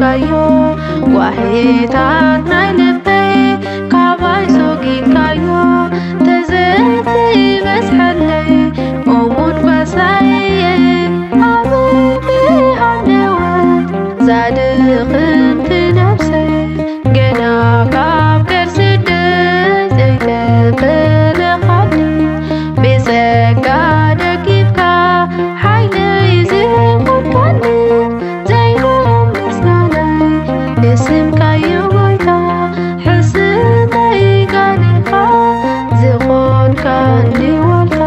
ዝሃብካዮ ዋሒታት ናይ ልበይ ካባይ ሶጊካዮ ተዘቲ በስሐለይ እሙን ጓሳየ ኣበይ ሃነወት ዛድኽንቲ ነፍሰይ ገና ካብ ከርሲ ደስ ዘይተፈለኻኒ ብጸጋ ደጊፍካ ሓይለይ ዝኸድካኒ ዘይሎም ምስጋናይ ንስምካዮ ጎይታ ሕስነይ ጋኒኻ ዝኾንካኒ ዋልታ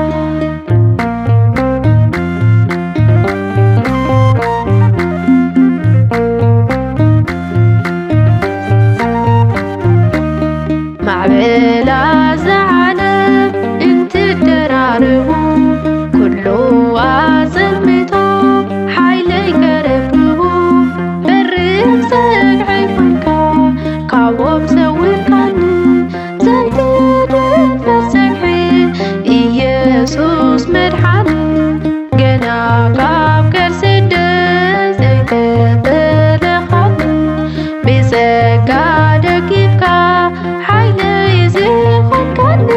ማዕበላ ዝዓለም እንትደራርቡ ኩሉ ኣጸልሚቶ ሓይለይ ከረክቡ በርህ ዘግዐይ ኮንካ ካብኦም ሰዊርካኒ ዘይትደፈር ዘግሒ ኢየሱስ መድሓኒ ገና ካብ ከርሲ ደስ ዘይተፈለኻኒ ብጸጋ ደጊፍካ ሓይለይ ዝኸድካኒ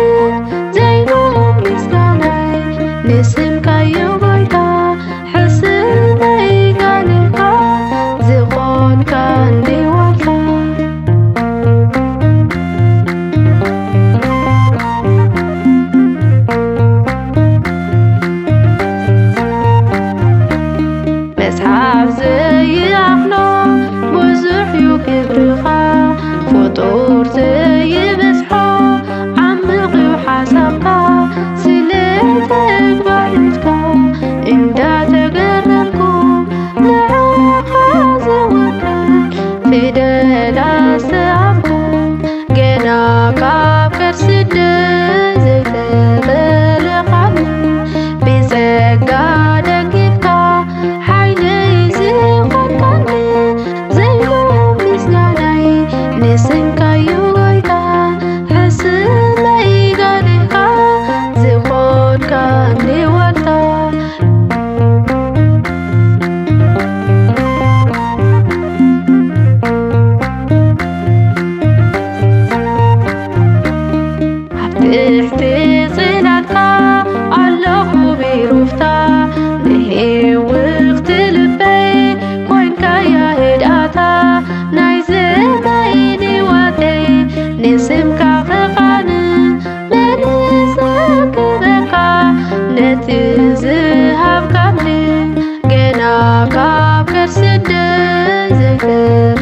ዘይሎም ምስጋናይ ንስምካዮ ጎይታ ሕስነይ ጋኒኻ ዝኾንካኒ ዋልታ መጽሓፍ ዘይኣኽሎ ብዙሕ እዩ ግብርኻ ፍጡር ዘይበዝሖ ዓሚቕ እዩ ሓሳብካ ስለ ተግባርትካ እንዳተገረምኩ ንዓኻ ዘወከል ፊደላት ዝተኣምኩ ገና ካብ ከርሲ ደስ ዘይተፈለኻኒ ብጸጋ ደጊፍካ ሓይለይ ዝኸድካኒ ዘይሎም ምስጋናይ ንስምካዮ ጎይታ ሕስነይ ጋኒኻ ዝኾንካኒ ዋልታ ኣብ ትሕቲ ጽላልካ ኣለኹ ብሩፍታ ንህውኽቲ ልበይ ኮይንካያ ህድኣታ ናይ ዘመይኒ ዋተይ ንስምካ ኽኻን መንዘክረካ ነቲ ዝሃብካኒ ገና ካብ ከርሲ ደስ ዘይተ